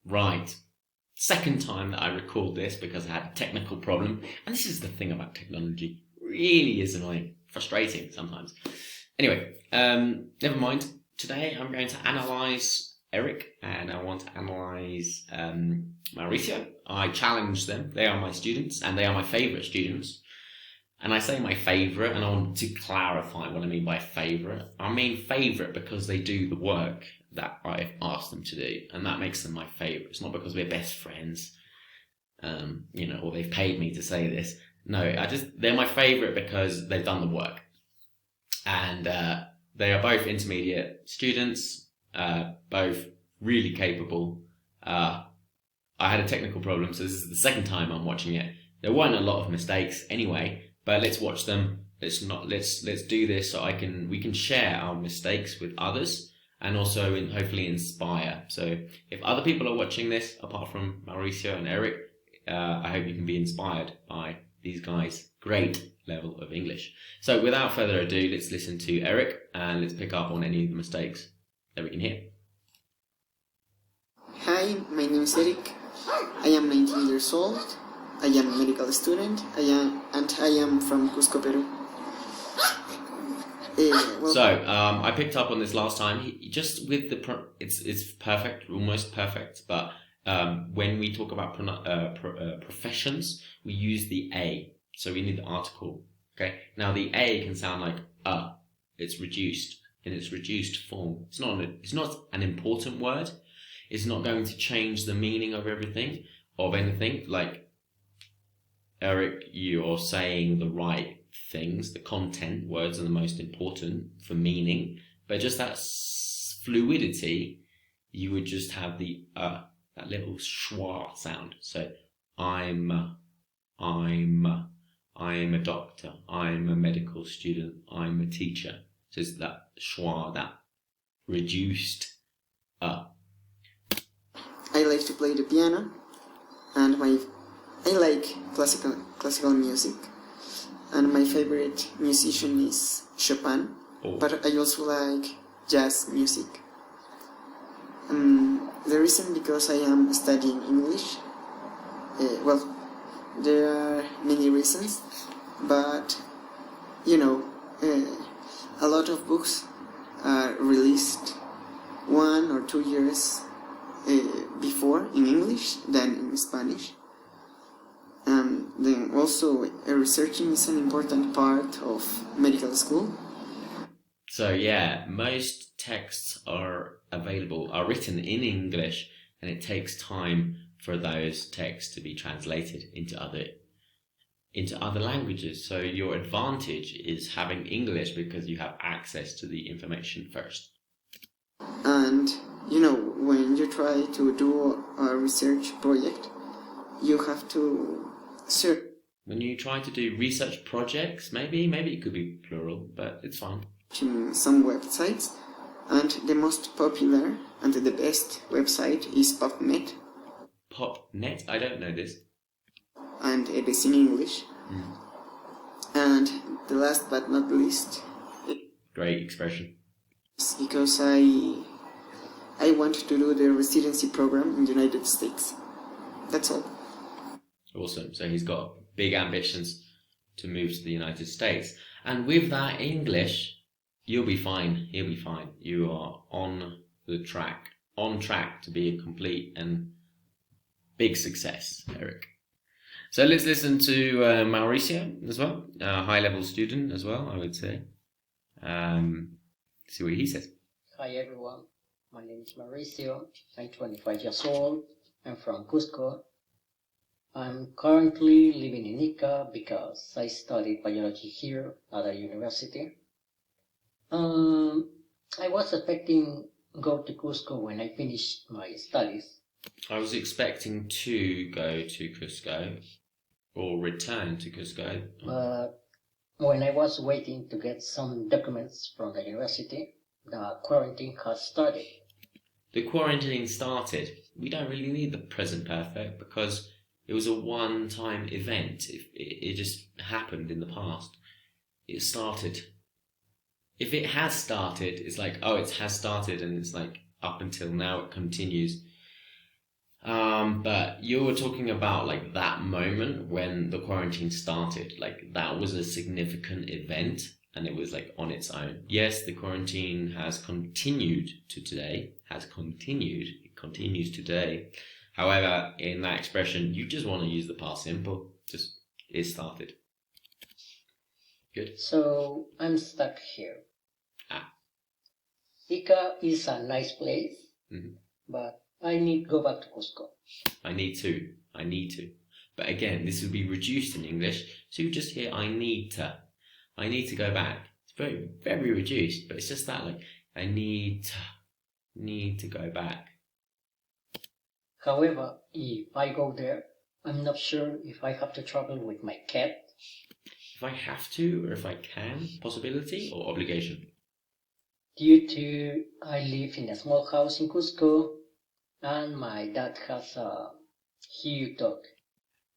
Right. Second time that I record this because I had a technical problem. And this is the thing about technology. Really is annoying. Frustrating sometimes. Anyway, never mind. Today I'm going to analyse Erick and I want to analyse Mauricio. I challenge them. They are my students and they are my favourite students. And I say my favourite, and I want to clarify what I mean by favourite. I mean favourite because they do the work that I've asked them to do, and that makes them my favourite. It's not because we're best friends, or they've paid me to say this. No, they're my favourite because they've done the work. And they are both intermediate students, both really capable. I had a technical problem, so this is the second time I'm watching it. There weren't a lot of mistakes anyway. But let's watch them. Let's do this so we can share our mistakes with others and also hopefully inspire. So if other people are watching this, apart from Mauricio and Erick, I hope you can be inspired by these guys' great level of English. So without further ado, let's listen to Erick and let's pick up on any of the mistakes that we can hear. Hi, my name is Erick. I am 19 years old. I am a medical student. I am from Cusco, Peru. I picked up on this last time. It's perfect, almost perfect. But when we talk about professions, we use the a. So we need the article. Okay. Now the a can sound like It's reduced in its reduced form. It's not an important word. It's not going to change the meaning of everything of anything. Like, Erick, you're saying the right things. The content, words are the most important for meaning. But just that fluidity, you would just have that little schwa sound. So I'm a doctor. I'm a medical student. I'm a teacher. So it's that schwa, that reduced I like to play the piano, and I like classical music, and my favorite musician is Chopin, but I also like jazz music. The reason because I am studying English, there are many reasons, but a lot of books are released 1 or 2 years before in English than in Spanish. Then also researching is an important part of medical school. So yeah, most texts are written in English, and it takes time for those texts to be translated into other languages. So your advantage is having English because you have access to the information first. And when you try to do a research project, you have to search. When you try to do research projects, maybe it could be plural, but it's fine. Some websites, and the most popular and the best website is PubMed. PubMed? I don't know this. And it is in English. And the last but not least, great expression. It's because I want to do the residency program in the United States. That's all. Awesome. So he's got big ambitions to move to the United States. And with that English, you'll be fine. He'll be fine. You are on track to be a complete and big success, Erick. So let's listen to Mauricio as well, a high-level student as well, I would say. See what he says. Hi everyone, my name is Mauricio. I'm 25 years old. I'm from Cusco. I'm currently living in Ica because I studied biology here at a university. I was expecting go to Cusco when I finished my studies. I was expecting to go to Cusco or return to Cusco. But when I was waiting to get some documents from the university, the quarantine has started. The quarantine started. We don't really need the present perfect because it was a one-time event. It just happened in the past. It started. If it has started, it's like, oh, it has started, and it's like up until now it continues. But you were talking about like that moment when the quarantine started. Like that was a significant event and it was like on its own. Yes, the quarantine has continued to today, it continues today. However, in that expression, you just want to use the past simple. Just, it started. Good. So I'm stuck here. Ah. Ica is a nice place, but I need to go back to Cusco. I need to. But again, this would be reduced in English, so you just hear I need to go back. It's very, very reduced, but it's just that like, I need to go back. However, if I go there, I'm not sure if I have to travel with my cat. If I have to, or if I can, possibility or obligation? Due to I live in a small house in Cusco, and my dad has a huge dog.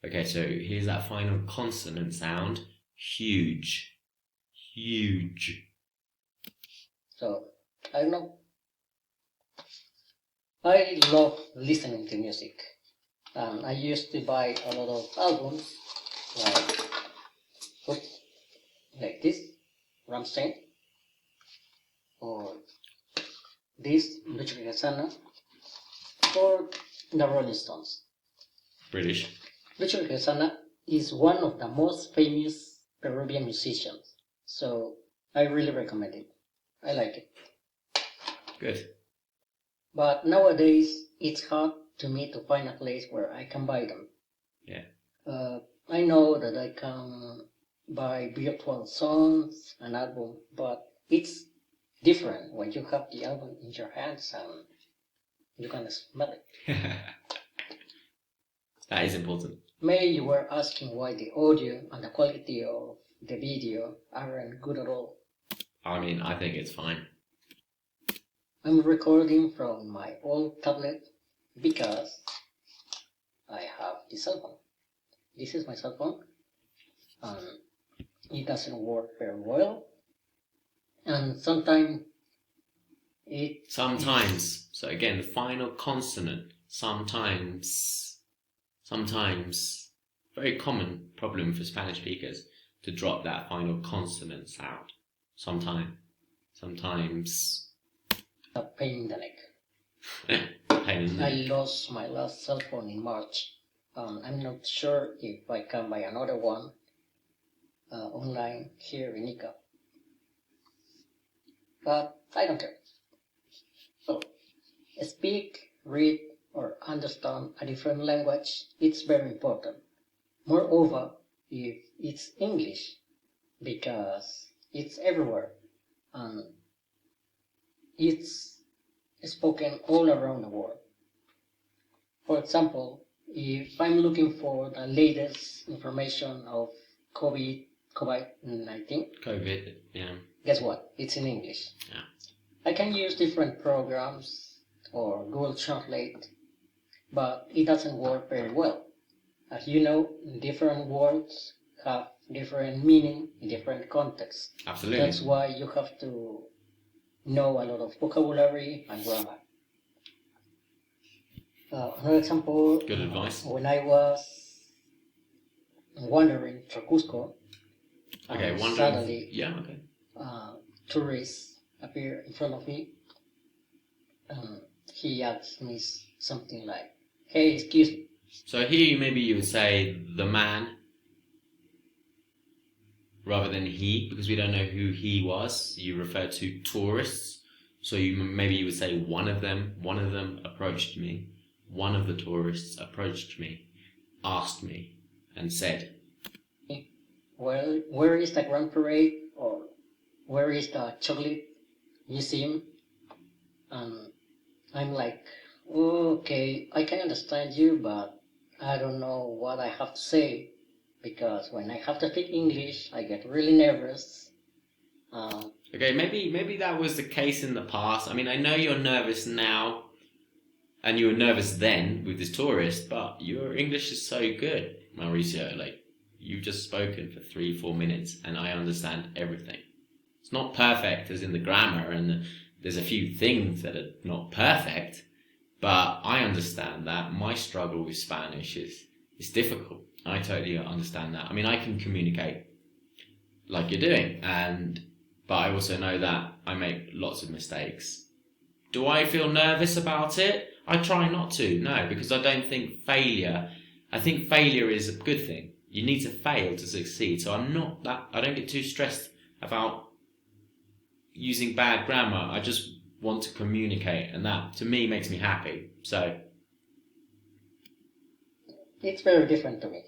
Okay, so here's that final consonant sound. Huge. Huge. So, I don't know. I love listening to music. And I used to buy a lot of albums, like this, Ramstein, or this, Lucha Quijana, or the Rolling Stones. British. Lucha Quijana is one of the most famous Peruvian musicians, so I really recommend it. I like it. Good. But nowadays, it's hard to me to find a place where I can buy them. Yeah. I know that I can buy virtual songs, an album, but it's different when you have the album in your hands and you can smell it. That is important. Maybe you were asking why the audio and the quality of the video aren't good at all. I mean, I think it's fine. I'm recording from my old tablet because I have the cell phone. This is my cell phone, and it doesn't work very well. And sometimes Sometimes. So again, the final consonant. Sometimes. Very common problem for Spanish speakers to drop that final consonant sound. Sometimes. a pain in the neck. Pain in the I neck. lost my last cell phone in March. I'm not sure if I can buy another one online here in Ica. But I don't care. So, speak, read, or understand a different language, it's very important. Moreover, if it's English, because it's everywhere, and it's spoken all around the world. For example, if I'm looking for the latest information of COVID-19, yeah. guess what? It's in English. Yeah. I can use different programs or Google Translate, but it doesn't work very well. As you know, different words have different meaning in different contexts. Absolutely. That's why you have to know a lot of vocabulary and grammar. Another example. Good advice. When I was wandering through Cusco, Okay, and wondering. suddenly Yeah, okay. tourists appeared in front of me. He asked me something like, "Hey, excuse me." So here maybe you would say the man rather than he, because we don't know who he was. You refer to tourists. So maybe you would say one of them approached me. One of the tourists approached me, asked me, and said, "Well, where is the Grand Parade, or where is the Chocolate Museum?" And I'm like, "Okay, I can understand you, but I don't know what I have to say, because when I have to speak English, I get really nervous." Okay, maybe that was the case in the past. I mean, I know you're nervous now, and you were nervous then with this tourist, but your English is so good, Mauricio. Like, you've just spoken for 3-4 minutes, and I understand everything. It's not perfect as in the grammar, and there's a few things that are not perfect, But I understand that my struggle with Spanish is difficult. I totally understand that. I mean, I can communicate like you're doing, but I also know that I make lots of mistakes. Do I feel nervous about it? I try not to, no, because I don't think I think failure is a good thing. You need to fail to succeed. So I don't get too stressed about using bad grammar. I just want to communicate, and that to me makes me happy. So It's very different to me.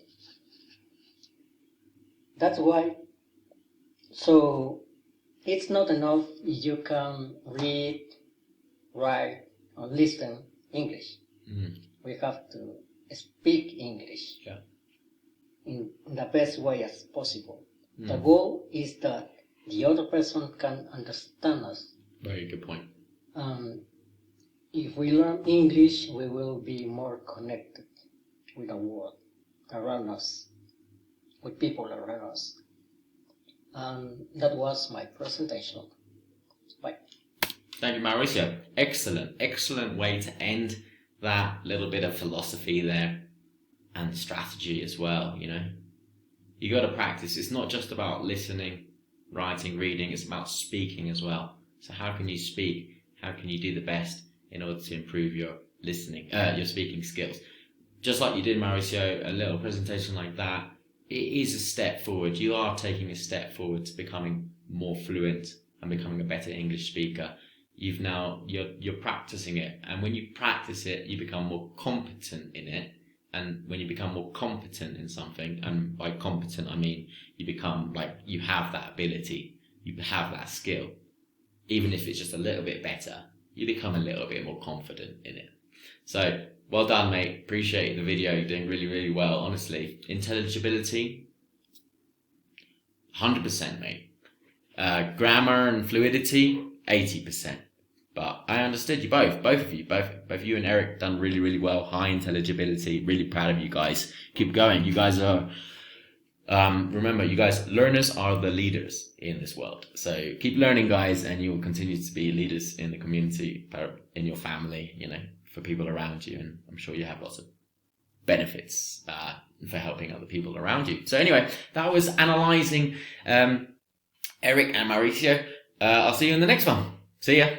That's why. So it's not enough if you can read, write, or listen English. We have to speak English in the best way as possible. The goal is that the other person can understand us. Very good point. If we learn English, we will be more connected with the world around us, with people around us. That was my presentation. Bye. Thank you, Mauricio. Excellent way to end that little bit of philosophy there, and strategy as well. You got to practice. It's not just about listening, writing, reading. It's about speaking as well. So how can you speak? How can you do the best in order to improve your your speaking skills? Just like you did, Mauricio, a little presentation like that, it is a step forward. You are taking a step forward to becoming more fluent and becoming a better English speaker. You're practicing it, and when you practice it, you become more competent in it. And when you become more competent in something, and by competent I mean you become you have that ability, you have that skill, even if it's just a little bit better, you become a little bit more confident in it. So well done, mate. Appreciate the video. You're doing really, really well. Honestly, intelligibility, 100%, mate. Grammar and fluidity, 80%. But I understood you both of you and Eric done really, really well. High intelligibility. Really proud of you guys. Keep going. You guys are, remember, you guys, learners are the leaders in this world. So keep learning, guys, and you will continue to be leaders in the community, in your family, for people around you. And I'm sure you have lots of benefits for helping other people around you. So anyway, that was analyzing Erick and Mauricio. I'll see you in the next one. See ya.